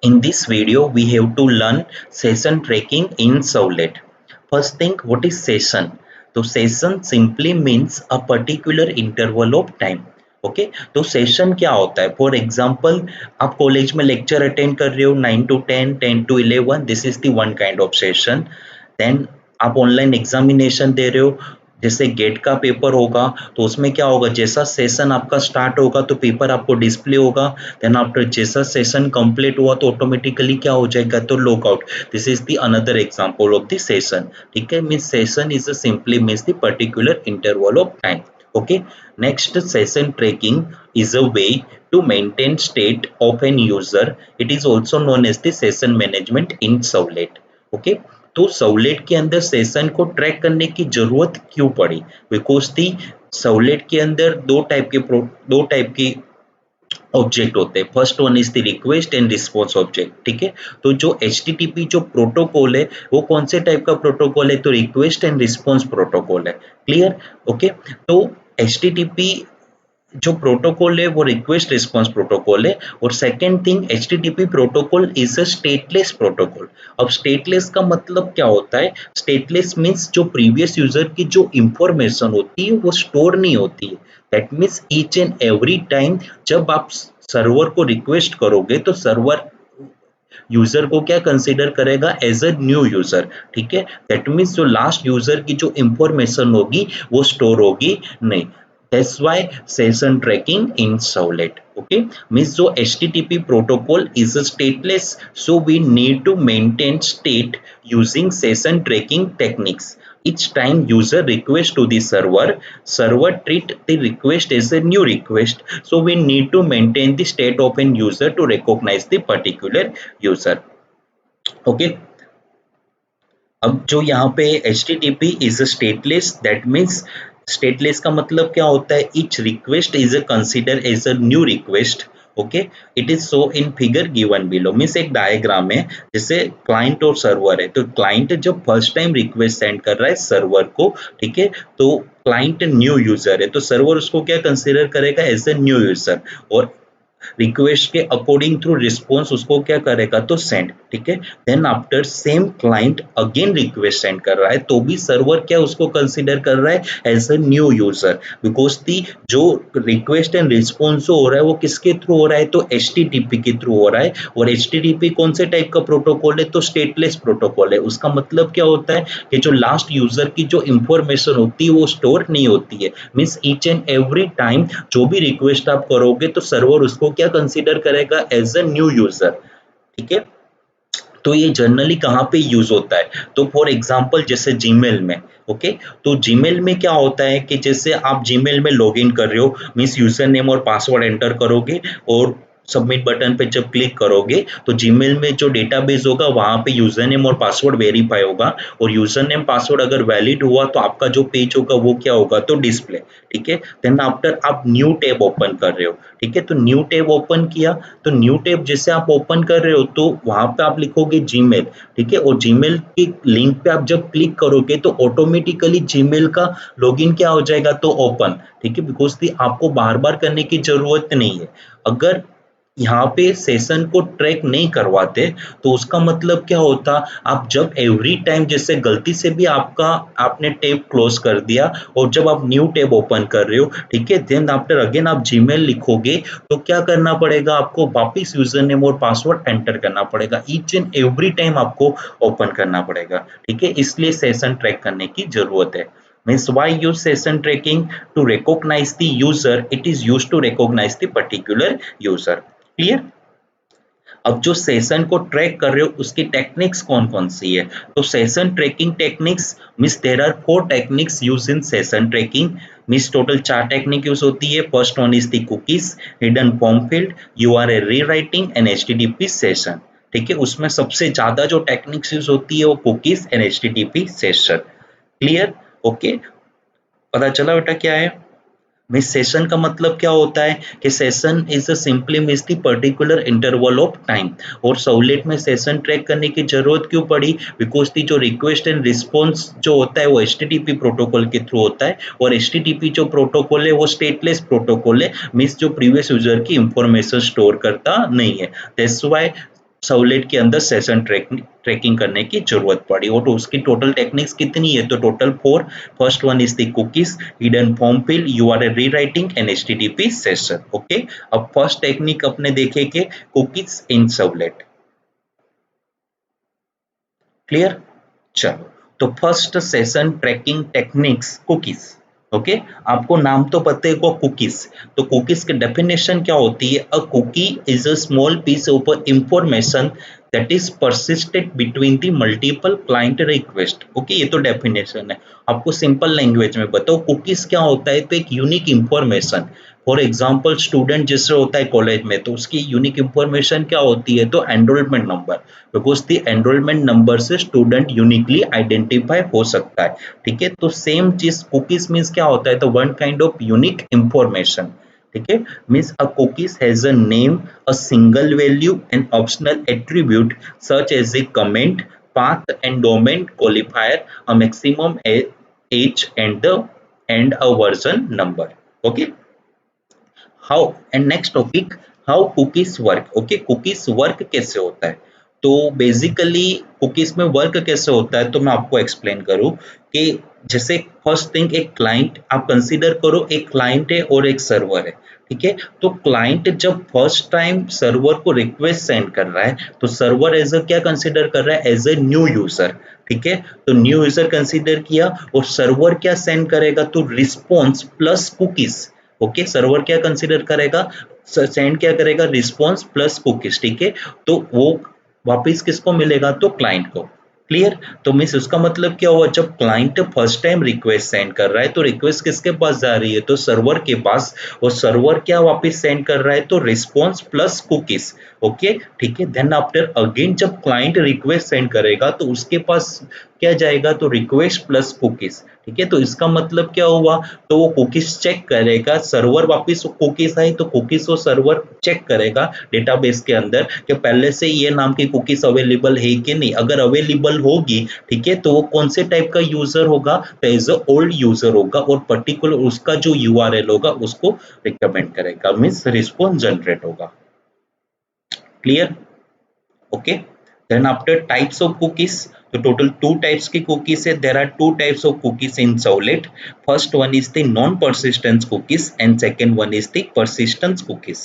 In this video, we have to learn session tracking in Servlet. First thing, what is session? तो session simply means a particular interval of time. Okay तो session क्या होता है? For example आप college में lecture attend कर रहे हो 9 to 10, 10 to 11, this is the one kind of session. Then आप ऑनलाइन एग्जामिनेशन दे रहे हो, जैसे गेट का पेपर होगा तो उसमें क्या होगा, जैसा सेशन आपका स्टार्ट होगा तो पेपर आपको डिस्प्ले होगा. देन आफ्टर जैसा सेशन कंप्लीट हुआ तो ऑटोमेटिकली क्या हो जाएगा, तो logout. This is the another example of the session. ठीक है, means session is simply means the particular interval of time. Okay, next, session tracking is a way to maintain state of an user. It is also known as the session management in Servlet. Okay, तो Servlet के अंदर session को track करने की जरूरत क्यों पड़ी? Because the Servlet के अंदर दो टाइप के ऑब्जेक्ट होते हैं. First one is the request and response object. ठीक है, तो जो HTTP जो प्रोटोकॉल है वो कौन से टाइप का प्रोटोकॉल है, तो रिक्वेस्ट एंड रिस्पॉन्स प्रोटोकॉल है. क्लियर? ओके, तो HTTP जो प्रोटोकॉल है वो रिक्वेस्ट रिस्पॉन्स प्रोटोकॉल है. और second thing, HTTP protocol is a stateless protocol. अब स्टेटलेस का मतलब क्या होता है? स्टेटलेस मीन्स जो प्रीवियस यूजर की जो इंफॉर्मेशन होती है वो स्टोर नहीं होती है. That means each and every time जब आप सर्वर को रिक्वेस्ट करोगे तो सर्वर यूजर को क्या कंसीडर करेगा, एज अ न्यू यूजर. ठीक है, दैट मीन्स जो लास्ट यूजर की जो इंफॉर्मेशन होगी वो स्टोर होगी नहीं. That's why session tracking in Servlet. Okay, means so HTTP protocol is a stateless, so we need to maintain state using session tracking techniques. Each time user request to the server treat the request as a new request, so we need to maintain the state of an user to recognize the particular user. Okay, अब जो यहाँ पे HTTP is a stateless, that means stateless का मतलब क्या होता है, each request is a consider as a new request. Okay, it is so in figure given below. Means एक डायग्राम है जैसे क्लाइंट और सर्वर है. तो क्लाइंट जब फर्स्ट टाइम रिक्वेस्ट सेंड कर रहा है सर्वर को, ठीक है, तो क्लाइंट न्यू यूजर है तो सर्वर उसको क्या कंसिडर करेगा, एज ए न्यू यूजर. और रिक्वेस्ट के अकॉर्डिंग थ्रू रिस्पॉन्स उसको क्या करेगा, तो सेंड. ठीक है, then after same client again request send कर रहा है तो भी सर्वर क्या उसको कंसीडर कर रहा है as a new user. Because the जो रिक्वेस्ट एंड रिस्पॉन्स हो रहा है वो किसके थ्रू हो रहा है, तो HTTP के थ्रू हो रहा है. और HTTP कौन से टाइप का प्रोटोकॉल है, तो स्टेटलेस प्रोटोकॉल है. उसका मतलब क्या होता है कि जो लास्ट यूजर की जो इंफॉर्मेशन होती है वो स्टोर नहीं होती है. Means each and every time जो भी रिक्वेस्ट आप करोगे तो सर्वर उसको क्या कंसीडर करेगा, एज अ न्यू यूजर. ठीक है, तो ये जनरली कहाँ पे यूज होता है, तो फॉर एग्जांपल जैसे जीमेल में. ओके, तो जीमेल में क्या होता है कि जैसे आप जीमेल में लॉग इन कर रहे हो, मीन्स यूजर नेम और पासवर्ड एंटर करोगे और सबमिट बटन पे जब क्लिक करोगे तो जीमेल में जो डेटाबेस होगा वहां पे यूजर नेम और पासवर्ड वेरीफाई होगा. और यूजर नेम पासवर्ड अगर वैलिड हुआ तो आपका जो पेज होगा वो क्या होगा, तो डिस्प्ले. ठीक है, देन आफ्टर आप न्यू टैब ओपन कर रहे हो. ठीक है, तो न्यू टैब ओपन किया तो न्यू टैब जैसे आप ओपन कर रहे हो तो वहां पे आप लिखोगे जीमेल. ठीक है, और जीमेल की लिंक पे आप जब क्लिक करोगे तो ऑटोमेटिकली जीमेल का लॉगिन क्या हो जाएगा, तो ओपन. ठीक है, बिकॉज आपको बार बार करने की जरूरत नहीं है. अगर यहाँ पे सेशन को ट्रैक नहीं करवाते तो उसका मतलब क्या होता, आप जब एवरी टाइम जैसे गलती से भी आपने टैब क्लोज कर दिया और जब आप न्यू टैब ओपन कर रहे हो, ठीक है, देन आफ्टर अगेन आप जीमेल लिखोगे तो क्या करना पड़ेगा, आपको वापिस यूजर नेम और पासवर्ड एंटर करना पड़ेगा. ईच एंड एवरी टाइम आपको ओपन करना पड़ेगा. ठीक है, इसलिए सेशन ट्रैक करने की जरूरत है. Means why use session tracking? To recognize the user. It is used to recognize the particular user. Clear? अब जो सेशन को ट्रैक कर रहे हो उसकी टेक्निक्स कौन कौन सी है, तो session tracking techniques means there are 4 techniques use in session tracking. Means total 4 technique use होती है. First one is the cookies, hidden form field, URL rewriting and HTTP session. ठीक है, उसमें सबसे ज्यादा जो टेक्निक्स यूज होती है वो cookies and HTTP session. Clear? Okay, पता चला बेटा क्या है. मीन्स सेशन का मतलब क्या होता है कि session is simply means the particular interval of time. और सर्वलेट में सेशन ट्रैक करने की जरूरत क्यों पड़ी, बिकॉज दी जो रिक्वेस्ट एंड रिस्पॉन्स जो होता है वो HTTP प्रोटोकॉल के थ्रू होता है. और HTTP जो प्रोटोकॉल है वो स्टेटलेस प्रोटोकॉल है. मीन्स जो प्रीवियस यूजर की इंफॉर्मेशन स्टोर करता नहीं है. दैट्स व्हाई सर्वलेट के अंदर सेशन ट्रैकिंग करने की जरूरत पड़ी। और तो उसकी टोटल टेक्निक्स कितनी है, तो total 4। First one is the cookies, hidden form field, URL rewriting and HTTP session. Okay, अब फर्स्ट टेक्निक अपने देखे के कुकीज इन सर्वलेट। क्लियर, चलो, तो first session tracking techniques cookies. Okay, आपको नाम तो पता है को कुकीज। तो कुकीज की डेफिनेशन क्या होती है, a cookie is a small piece of information that is persisted between the multiple client request. Okay, ये तो डेफिनेशन है। आपको सिंपल लैंग्वेज में बताओ कुकीज क्या होता है, तो एक unique information. For example student जिससे होता है कॉलेज में, तो उसकी यूनिक इंफॉर्मेशन क्या होती है, तो enrolment number, because the enrolment number से स्टूडेंट यूनिकली आइडेंटिफाई हो सकता है। ठीक है, तो सेम चीज कुकीज मीन्स क्या होता है, तो one kind of unique information. ठीक है, means a cookies has a name, a single value and optional attribute such as a comment, path endowment qualifier, a maximum age and a version number. Okay, how and next topic, how cookies work. Okay, cookies work कैसे होता है, तो basically cookies में work कैसे होता है, तो मैं आपको एक्सप्लेन करूं कि जैसे फर्स्ट थिंग, एक क्लाइंट आप कंसीडर करो, एक क्लाइंट है और एक सर्वर है। ठीक है, तो क्लाइंट जब फर्स्ट टाइम सर्वर को रिक्वेस्ट सेंड कर रहा है, तो सर्वर एज अ क्या कंसीडर कर रहा है, एज ए न्यू यूजर। ठीक है, तो न्यू यूजर कंसीडर किया, और सर्वर क्या सेंड करेगा, तो response plus cookies. Okay, server क्या कंसीडर करेगा, सेंड क्या करेगा, रिस्पॉन्स प्लस कुकीज। ठीक है, तो वो वापिस किसको मिलेगा, तो क्लाइंट को। क्लियर, तो मीन्स उसका मतलब क्या हुआ, जब client first time request send कर रहा है, तो रिक्वेस्ट किसके पास जा रही है, तो सर्वर के पास। और सर्वर क्या वापस सेंड कर रहा है, तो रिस्पॉन्स प्लस कुकीज। ओके, ठीक है, देन आफ्टर अगेन जब क्लाइंट रिक्वेस्ट सेंड करेगा, तो उसके पास क्या जाएगा, तो रिक्वेस्ट प्लस कुकीज। ठीक है, तो इसका मतलब क्या हुआ, तो वो कुकीज चेक करेगा, सर्वर वापस कुकीज आई, तो कुकीज को सर्वर चेक करेगा डेटाबेस के अंदर कि पहले से ये नाम की कुकीज अवेलेबल है कि नहीं। अगर अवेलेबल होगी, ठीक है, तो वो कौन से टाइप का यूजर होगा, तो एज अ ओल्ड यूजर होगा, और पर्टिकुलर उसका जो यूआरएल होगा उसको रिकमेंड करेगा, मीन्स रिस्पॉन्स जनरेट होगा। Clear, okay, then after types of cookies, the total two types की cookies है, there are two types of cookies in Servlet. First one is the non persistence cookies and second one is the persistence cookies.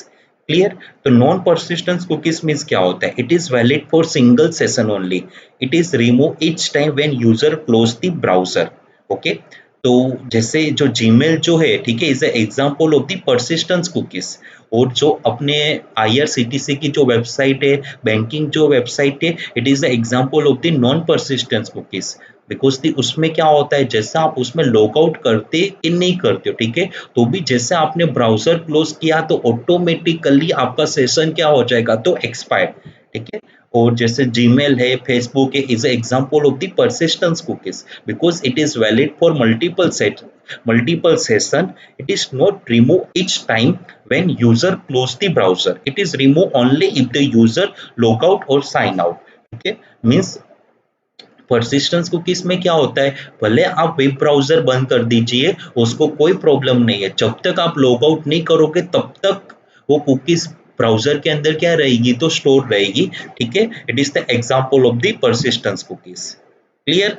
Clear, तो non persistence cookies means क्या होता है, it is valid for single session only, it is remove each time when user close the browser. Okay, तो जैसे जो Gmail जो है, ठीक है, is example of the persistence cookies. और जो अपने आईआरसीटीसी की जो वेबसाइट है, बैंकिंग जो वेबसाइट है, it is the example of the non persistence cookies. Because उसमें क्या होता है, जैसा आप उसमें लॉग आउट करते कि नहीं करते हो, ठीक है, तो भी जैसे आपने ब्राउजर क्लोज किया, तो ऑटोमेटिकली आपका सेशन क्या हो जाएगा, तो एक्सपायर। ठीक है, और जैसे जीमेल है, फेसबुक है, is example of the persistence cookies, because it is valid for multiple session. It is not remove each time when user close the browser. It is remove only if the user log out or sign out. Okay, means persistence cookies में क्या होता है, भले आप web browser बंद कर दीजिए, उसको कोई प्रॉब्लम नहीं है, जब तक आप लॉग आउट नहीं करोगे तब तक वो कुकीज ब्राउजर के अंदर क्या रहेगी, तो स्टोर रहेगी। ठीक है, it is the example of the persistence cookies. Clear,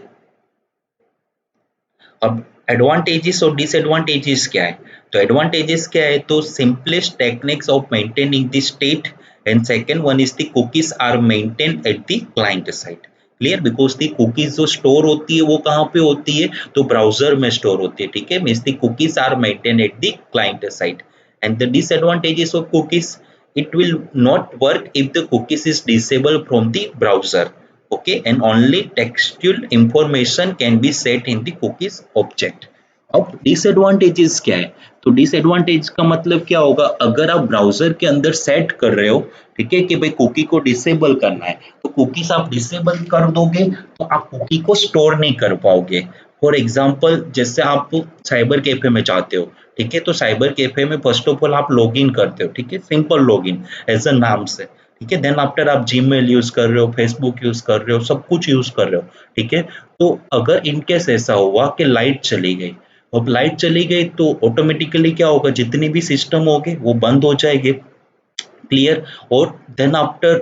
अब एडवांटेजेस और डिसएडवांटेजेस क्या है, तो एडवांटेजेस क्या है, तो simplest techniques of maintaining the state, and second one is the cookies are maintained at the client side. Clear, because the cookies जो store होती है वो कहाँ पे होती है, तो ब्राउजर में स्टोर होती है। ठीक है, means the cookies are maintained at the client side. And the disadvantages of cookies, it will not work if the cookies is disabled from the browser. Okay, and only textual information can be set in the cookies object. अब disadvantages क्या है, तो disadvantage का मतलब क्या होगा, अगर आप ब्राउजर के अंदर सेट कर रहे हो, ठीक है, कि भाई कुकी को डिसेबल करना है, तो कुकीज आप डिसेबल कर दोगे, तो आप कुकी को स्टोर नहीं कर पाओगे। फॉर एग्जांपल जैसे आप साइबर कैफे में जाते हो, ठीक है, तो साइबर कैफे में फर्स्ट ऑफ ऑल आप लॉग इन करते हो, ठीक है, simple log in as a नाम से। ठीक है, देन आफ्टर आप जीमेल यूज कर रहे हो, फेसबुक यूज कर रहे हो, सब कुछ यूज कर रहे हो। ठीक है, तो अगर इनकेस ऐसा हुआ कि लाइट चली गई, अब लाइट चली गई तो ऑटोमेटिकली क्या होगा, जितने भी सिस्टम होंगे वो बंद हो जाएंगे। क्लियर, और देन आफ्टर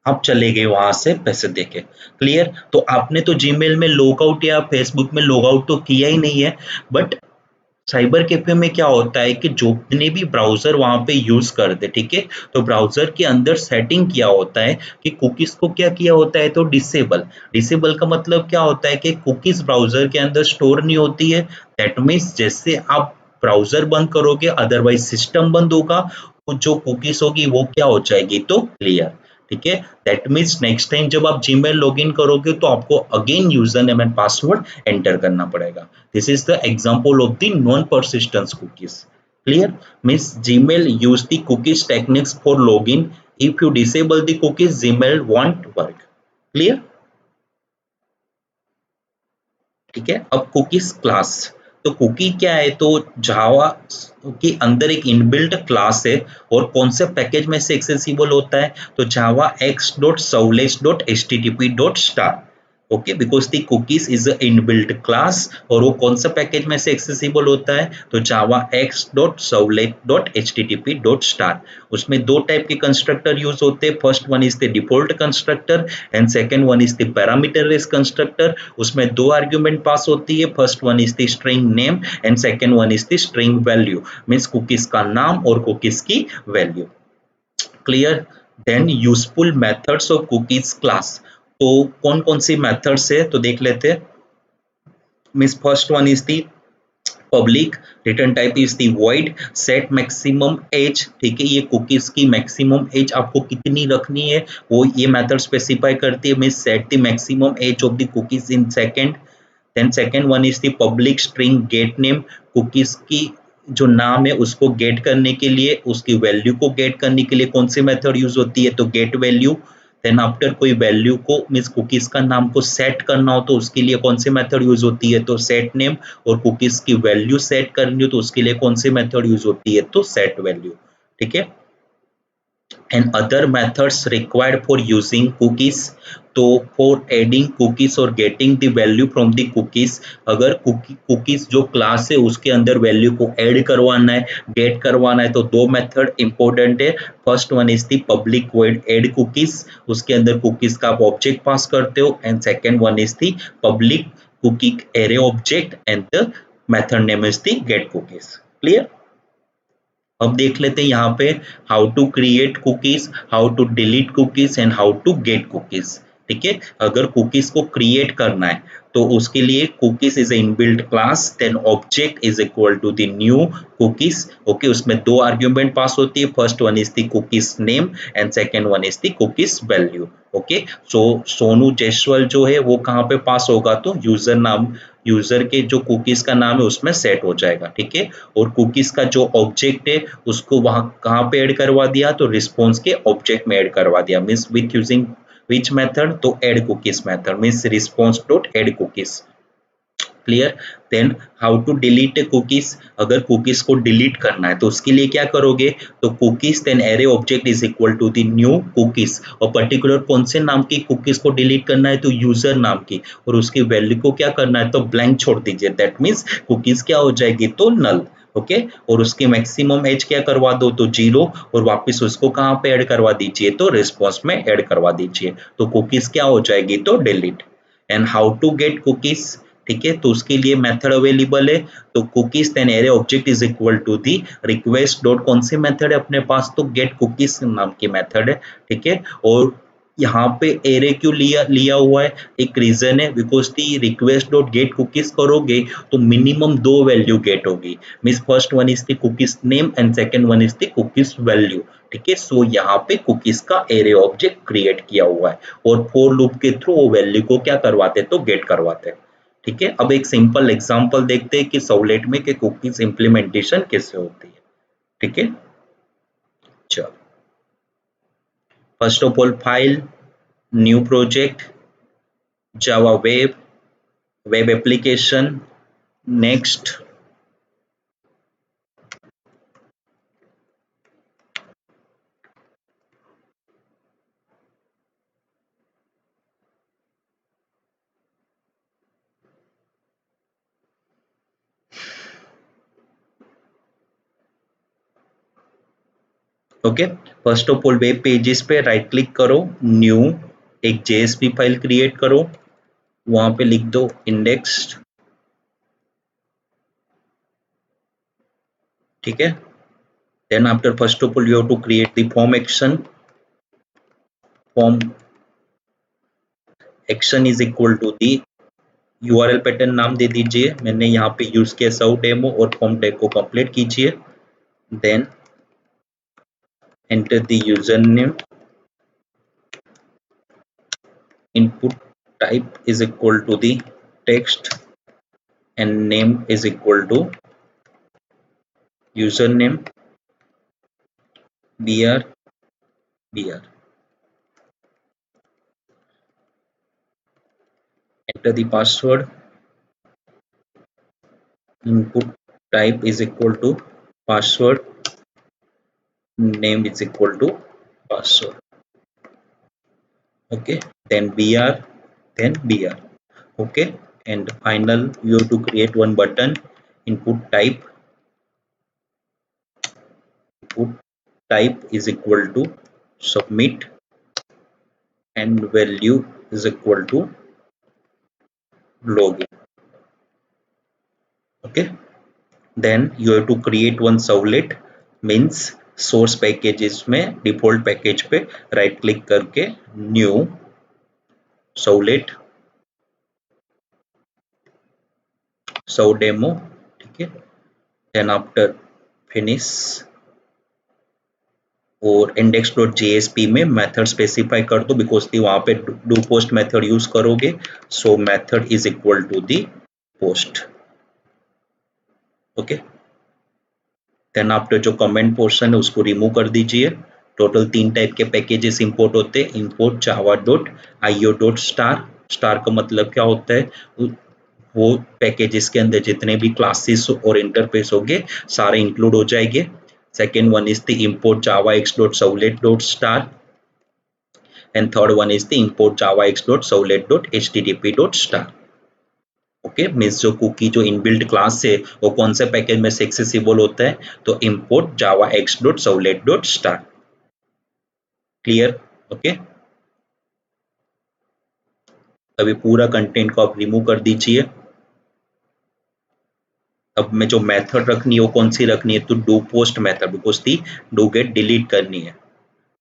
आप चले गए वहां से पैसे देके। क्लियर? तो आपने तो जीमेल में लॉग आउट या फेसबुक में लॉग आउट तो किया ही नहीं है, बट साइबर कैफे में क्या होता है कि जितने भी ब्राउजर वहां पे यूज करते, ठीक है, तो ब्राउजर के अंदर सेटिंग किया होता है कि कुकीज को क्या किया होता है, तो डिसेबल। डिसेबल का मतलब क्या होता है कि कुकीज ब्राउजर के अंदर स्टोर नहीं होती है। दैट मीन्स जैसे आप ब्राउजर बंद करोगे अदरवाइज सिस्टम बंद होगा, तो जो कुकीज होगी वो क्या हो जाएगी, तो क्लियर। ठीक है, दैट मीन्स नेक्स्ट टाइम जब आप जीमेल लॉगिन करोगे तो आपको again user name and password enter करना पड़ेगा। This is the example of the non-persistence cookies. Clear? Means Gmail use the cookies techniques for login. If you disable the cookies, Gmail won't work. Clear? ठीक है, अब cookies class. तो cookie क्या है, तो जावा के अंदर एक इनबिल्ट क्लास है, और कौन से पैकेज में से एक्सेसिबल होता है, तो javax dot servlets dot H T T P dot star. Okay, because the cookies is a inbuilt class, और वो कौन सा पैकेज में से एक्सेसिबल होता है, तो javax dot servlet dot H T T P dot star. उसमें दो टाइप के कंस्ट्रक्टर यूज होते हैं, first one is the default constructor and second one is the parameterized constructor. उसमें दो आर्ग्यूमेंट पास होती है, first one is the string name and second one is the string value, means cookies का नाम और cookies की वैल्यू। Clear? Then useful methods of cookies class. तो कौन कौन सी मेथड्स है, तो देख लेते हैं। Means first one is the public, return type is the void, set maximum age. ठीक है, ये कुकीज की मैक्सिमम एज आपको कितनी रखनी है वो ये मेथड स्पेसिफाई करती है। Means set the maximum age of the cookies in second. Then second one is the public string get name, cookies की जो नाम है उसको गेट करने के लिए, उसकी वैल्यू को गेट करने के लिए कौन सी मेथड यूज होती है, तो गेट वैल्यू। देन आफ्टर कोई वैल्यू को मीन्स कुकीज का नाम को सेट करना हो तो उसके लिए कौन सी मेथड यूज होती है, तो सेट नेम। और कुकीज की वैल्यू सेट करनी हो तो उसके लिए कौन सी मेथड यूज होती है, तो सेट वैल्यू। ठीक है, and other methods required for using cookies। तो for adding cookies और getting the value from the cookies, अगर cookies जो क्लास है उसके अंदर वैल्यू को ऐड करवाना है, गेट करवाना है, तो दो मेथड इंपॉर्टेंट है। First one is the public void add cookies, उसके अंदर कुकीज का आप ऑब्जेक्ट पास करते हो, and second one is the public cookie array object and the method name is the get cookies. Clear? अब देख लेते हैं यहाँ पे how to create cookies, how to delete cookies and how to get cookies. ठीक है, अगर cookies को क्रिएट करना है तो उसके लिए cookies is inbuilt class, then object is equal to the new cookies. Okay, उसमें दो आर्ग्यूमेंट पास होती है, first one is the cookies name and second one is the cookies value. Okay, so Sonu Jaiswal जो है वो कहाँ पे पास होगा, तो यूजर नाम, यूजर के जो कुकीज का नाम है उसमें सेट हो जाएगा। ठीक है, और कुकीज का जो ऑब्जेक्ट है उसको वहां कहाँ पे ऐड करवा दिया, तो रिस्पॉन्स के ऑब्जेक्ट में ऐड करवा दिया। Means with using which method, तो add cookies method, means response dot add cookies. Clear? Then how to delete cookies, अगर कुकीज को डिलीट करना है तो उसके लिए क्या करोगे, तो cookies then array object is equal to the new cookies, और पर्टिकुलर कौन से नाम की कुकीज को डिलीट करना है, तो यूजर नाम की, और उसकी वैल्यू को क्या करना है, तो ब्लैंक छोड़ दीजिए। दैट मीन्स कुकीज क्या हो जाएगी, तो नल। ओके, और उसकी मैक्सिमम एज क्या करवा दो, तो जीरो, और वापस उसको कहाँ पे ऐड करवा दीजिए, तो रिस्पॉन्स में ऐड करवा दीजिए, तो कुकीज क्या हो जाएगी, तो delete. And how to get cookies, ठीक है, तो उसके लिए मेथड अवेलेबल है, तो cookies then array object is equal to the request dot कौन सी मेथड है अपने पास, तो गेट कुकीज नाम की मेथड है। ठीक है, और यहाँ पे एरे क्यों लिया लिया हुआ है, एक रीजन है, because the request dot gate cookies करोगे तो मिनिमम दो वैल्यू गेट होगी। Means first one is the cookies name and second one is the cookies value. ठीक है, सो यहाँ पे कुकीज का एरे ऑब्जेक्ट क्रिएट किया हुआ है, और फॉर लूप के थ्रू वो वैल्यू को क्या करवाते, तो गेट करवाते हैं। ठीक है, अब एक सिंपल एग्जांपल देखते हैं कि सौलेट में के कुकीज इंप्लीमेंटेशन कैसे होती है। ठीक है, चलो, first of all file, new project, Java web, web application, next. Okay, first of all web pages पे राइट क्लिक करो, न्यू, एक जेएसपी फाइल क्रिएट करो, वहां पे लिख दो इंडेक्स, ठीक है। Then after first of all you have to create the form action, form action is equal to the URL pattern नाम दे दीजिए, मैंने यहाँ पे यूज किया सौ डेमो, और फॉर्म टैग को कंप्लीट कीजिए। Then enter the user name, input type is equal to the text, and name is equal to username br. Enter the password, input type is equal to password, name is equal to password. Okay, then br. Okay, and final you have to create one button, input type is equal to submit, and value is equal to login. Okay, then you have to create one servlet, means source packages में default package पे right click करके new servlet सर्व demo, ठीक है। Then after finish, और index.jsp में method specify कर दो, because वहां पे डू पोस्ट मेथड यूज करोगे, so method is equal to the post. Okay, then after जो कमेंट पोर्शन है उसको रिमूव कर दीजिए। टोटल 3 टाइप के पैकेजेस इंपोर्ट होते हैं, import Java dot IO dot star. Star का मतलब क्या होता है, वो पैकेजेस के अंदर जितने भी क्लासेस और इंटरफेस होंगे सारे इंक्लूड हो जाएंगे। Second one is the import Java x dot servlet dot star, and third one is the import Java x dot servlet dot HTTP dot star. Okay, means जो कुकी जो inbuilt class है वो कौन से package में से accessible होता है, तो इंपोर्ट जावा x dot servlet dot star. Clear? Okay, अभी पूरा कंटेंट को आप रिमूव कर दीजिए। अब में जो मेथड रखनी है वो कौन सी रखनी है, तो do post method, because the do get delete करनी है।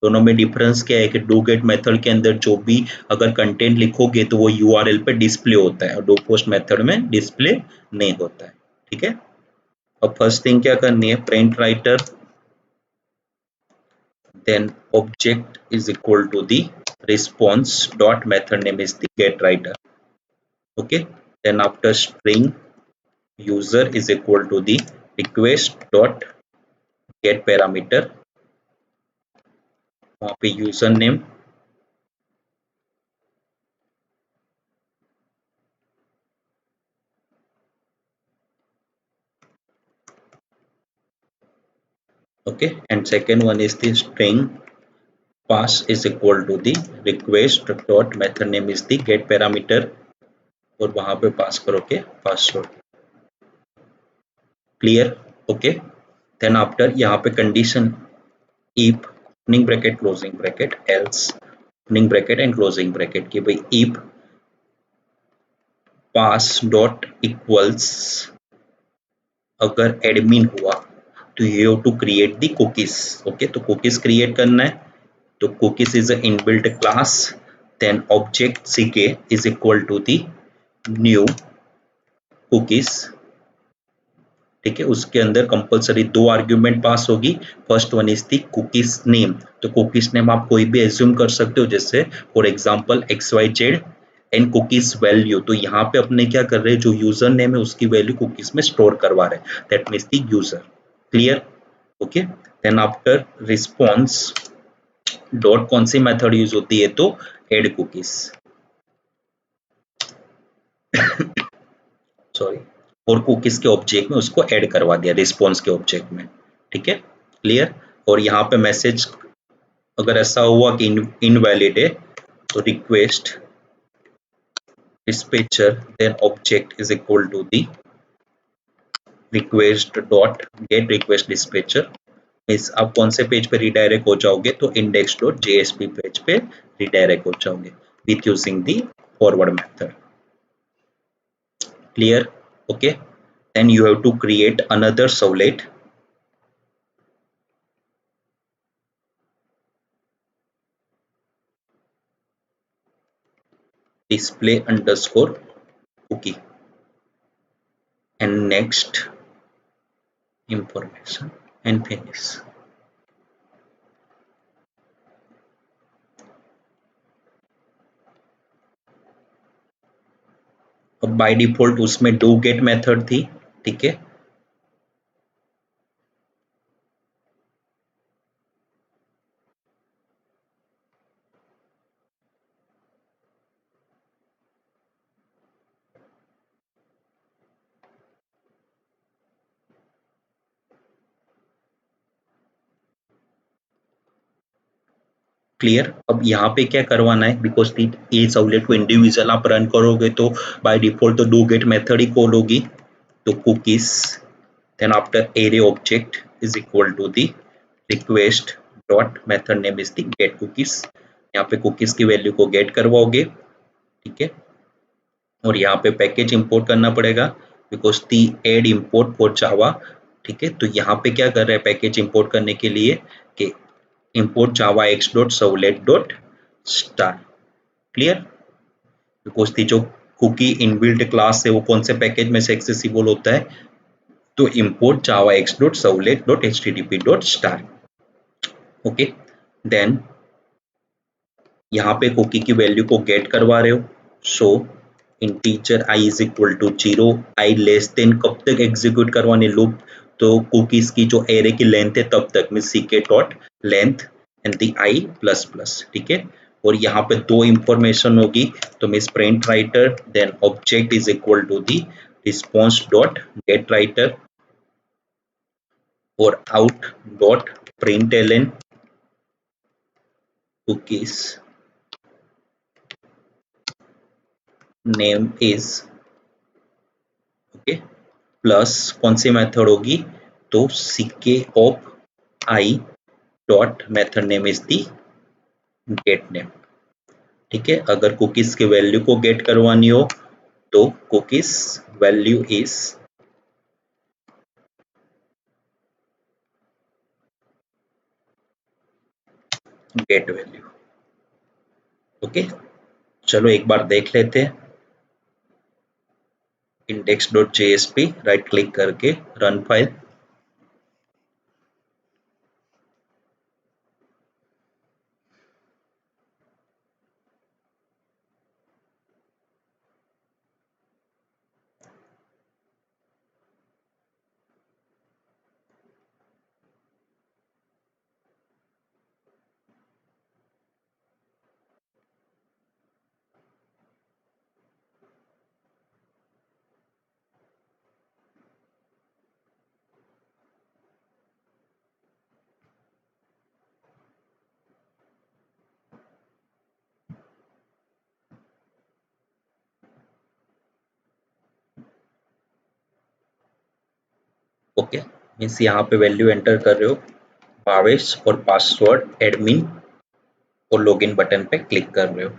दोनों में डिफरेंस क्या है कि डू गेट मेथड के अंदर जो भी अगर कंटेंट लिखोगे तो वो यूआरएल पे डिस्प्ले होता है, और डू पोस्ट मेथड में डिस्प्ले नहीं होता है, ठीक है। अब फर्स्ट थिंग क्या करनी है, print writer, then object is equal to the response dot method name is the get writer. Okay, then after string user is equal to the request dot get parameter, वहां पे user name, okay, and second one is the string pass is equal to the request dot method name is the get parameter, और वहां पे pass करोगे password. Clear? Okay, then after यहाँ पे condition if opening bracket closing bracket else opening bracket and closing bracket कि भाई if pass dot equals अगर admin हुआ तो you have to create the cookies। Okay, तो cookies क्रिएट करना है, तो cookies is a inbuilt class, then object ck is equal to the new cookies, ठीक है। उसके अंदर कंपलसरी 2 आर्ग्यूमेंट पास होगी, first one is the cookies name, तो कुकीज नेम आप कोई भी एज्यूम कर सकते हो, जैसे for example XYZ and cookies value, तो यहाँ पे अपने क्या कर रहे हैं, जो यूजर नेम है उसकी वैल्यू कुकीज में स्टोर करवा रहे हैं, that means the user. Clear? Okay, then after response dot कौन सी मेथड यूज होती है, तो एड कुकीज, सॉरी, और कुकीज के ऑब्जेक्ट में उसको ऐड करवा दिया रिस्पॉन्स के ऑब्जेक्ट में, ठीक है। क्लियर? और यहाँ पे मैसेज अगर ऐसा हुआ कि इनवैलिड है, तो request dispatcher then object is equal to the request dot get request dispatcher, means आप कौन से पेज पे रिडायरेक्ट हो जाओगे, तो index.jsp पेज पे रिडायरेक्ट हो जाओगे with using the forward method. Clear? Okay. Then you have to create another servlet. Display underscore cookie and next information and finish. अब बाय डिफॉल्ट उसमें डू गेट मेथड थी, ठीक है. क्लियर. अब यहाँ पे क्या करवाना है, बिकॉज ये सर्वलेट को इंडिविजुअल आप रन करोगे तो बाय डिफॉल्ट तो do get method he call होगी. तो cookies, then after array object is equal to the request dot method name is the get cookies. यहाँ पे cookies की वैल्यू को गेट करवाओगे, ठीक है. और यहाँ पे पैकेज इंपोर्ट करना पड़ेगा because the add import for Java, ठीक है. तो यहाँ पे क्या कर रहे हैं पैकेज इंपोर्ट करने के लिए कि import Java x dot servlet dot star. Clear. Because the जो कुकी इनबिल्ट क्लास है वो कौन से पैकेज में से एक्सेसिबल होता है, तो import java x dot servlet dot http dot star. Okay. Then यहाँ पे कुकी की वैल्यू को गेट करवा रहे हो. So integer i is equal to 0, i less than कब तक एग्जीक्यूट करवाने लूप, तो कुकीज की जो एरे की लेंथ है तब तक, mean ck dot length and the i plus plus, ठीक है. और यहाँ पे दो इंफॉर्मेशन होगी, तो means print writer, then object is equal to the response dot get writer और out dot println cookies name is, okay. Plus कौन सी मेथड होगी, तो ck of i dot method name is the get name, ठीक है. अगर cookies की value को गेट करवानी हो तो cookies value is get value. Okay. चलो एक बार देख लेते हैं. index.jsp राइट क्लिक करके रन फाइल. ओके. मीन्स यहाँ पे वैल्यू एंटर कर रहे हो भावेश और पासवर्ड एडमिन और लॉगिन बटन पे क्लिक कर रहे हो,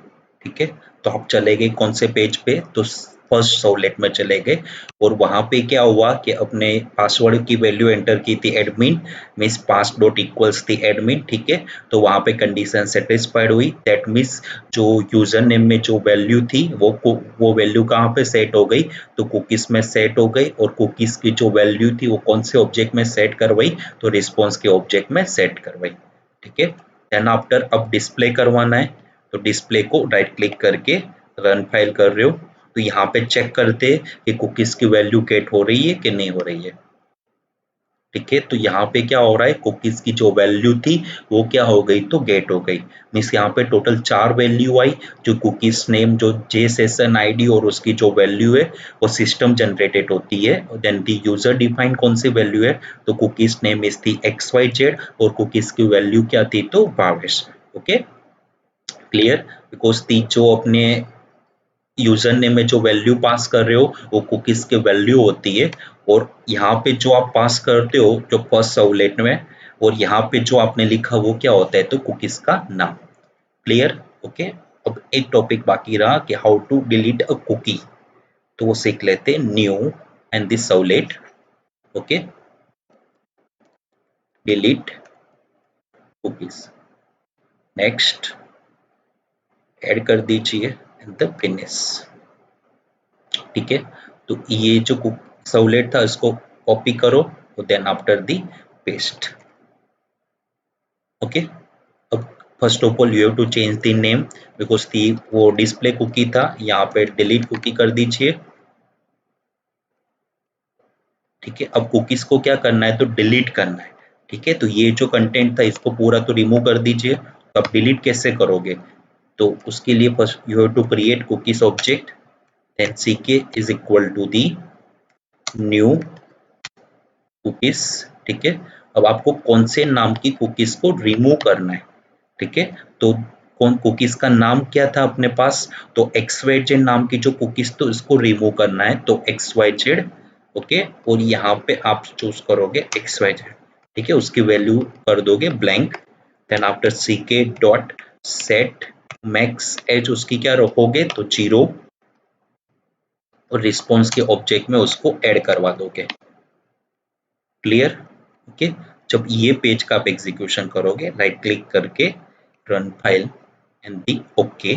ठीक है. तो आप चले गए कौन से पेज पे, तो फर्स्ट सर्वलेट में चले गए और वहां पे क्या हुआ कि अपने पासवर्ड की वैल्यू एंटर की थी एडमिन, मीन्स पास डॉट इक्वल्स थी एडमिन, ठीक है. तो वहां पे कंडीशन सेटिस्फाइड हुई, दैट मीन्स जो यूजर नेम में जो वैल्यू थी वो वैल्यू कहाँ पे सेट हो गई, तो कुकीज में सेट हो गई. और कुकीज की जो वैल्यू थी वो कौन से ऑब्जेक्ट में सेट करवाई, तो रिस्पॉन्स के ऑब्जेक्ट में सेट करवाई, ठीक है. देन आफ्टर अब डिस्प्ले करवाना है, तो डिस्प्ले को राइट क्लिक करके रन फाइल कर रहे हो, तो यहाँ पे चेक करते हैं कि कुकीज की वैल्यू गेट हो रही है कि नहीं हो रही है, ठीक है. तो यहाँ पे क्या हो रहा है, कुकीज की जो वैल्यू थी वो क्या हो गई, तो गेट हो गई. मीन्स यहाँ पे टोटल 4 वैल्यू आई, जो कुकीज नेम, जो जे सेशन आईडी और उसकी जो वैल्यू है वो सिस्टम जनरेटेड होती है. देन दी यूजर डिफाइन कौन सी वैल्यू है, तो कुकीज नेम इज थी XYZ और कुकीज की वैल्यू क्या थी, तो Bhavesh. Okay. Clear. Because the जो अपने यूजर नेम में जो वैल्यू पास कर रहे हो वो कुकीज की वैल्यू होती है, और यहाँ पे जो आप पास करते हो जो फर्स्ट सर्वलेट में और यहाँ पे जो आपने लिखा वो क्या होता है, तो कुकीज का नाम। क्लियर? ओके। अब एक टॉपिक बाकी रहा कि how to delete a cookie, तो वो सीख लेते हैं। New and this servlet, okay, delete cookies. Next add कर दीजिए इन द फिनिश। ठीक है, तो ये जो सर्वलेट था इसको कॉपी करो, then after the paste. Okay. अब first of all you have to change the name, because the वो डिस्प्ले कुकी था, यहाँ पे डिलीट कुकी कर दीजिए। ठीक है, अब कुकीज को क्या करना है, तो डिलीट करना है। ठीक है, तो ये जो कंटेंट था इसको पूरा तो रिमूव कर दीजिए। तो अब डिलीट कैसे करोगे, तो उसके लिए first you have to create cookies object, then ck is equal to the new cookies. ठीक है, अब आपको कौन से नाम की कुकीज को रिमूव करना है। ठीक है, तो कौन कुकीज का नाम क्या था अपने पास, तो XYZ नाम की जो कुकीज तो इसको रिमूव करना है, तो XYZ। ओके, और यहाँ पे आप चूज करोगे XYZ। ठीक है, उसकी वैल्यू कर दोगे blank, then after ck dot set max age उसकी क्या रखोगे, तो 0, और रिस्पॉन्स के ऑब्जेक्ट में उसको ऐड करवा दोगे। क्लियर? ओके। जब ये पेज का आप एग्जीक्यूशन करोगे, राइट क्लिक करके run file and the okay.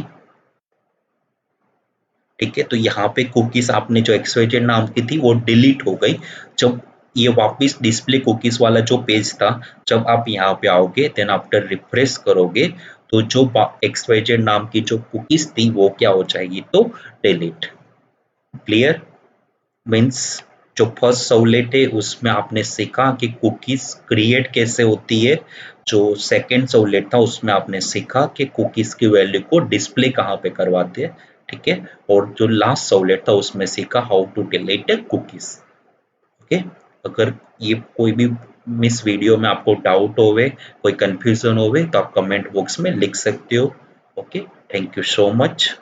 ठीक है, तो यहाँ पे कुकीज आपने जो XYZ नाम की थी वो डिलीट हो गई। जब ये वापस डिस्प्ले कुकीज वाला जो पेज था, जब आप यहाँ पे आओगे, देन आफ्टर रिफ्रेश करोगे, तो जो XYZ नाम की जो कुकीज थी वो क्या हो जाएगी, तो डिलीट। क्लियर? मीन्स जो फर्स्ट सहुलियत है उसमें आपने सीखा कि कुकीज क्रिएट कैसे होती है। जो सेकंड सहुलियत था उसमें आपने सीखा कि कुकीज की वैल्यू को डिस्प्ले कहाँ पे करवाते हैं। ठीक है, और जो लास्ट सहुलियत था उसमें सीखा how to delete cookies. Okay. अगर ये कोई भी मिस वीडियो में आपको डाउट होवे, कोई कंफ्यूजन होवे, तो आप कमेंट बॉक्स में लिख सकते हो। Okay, thank you so much.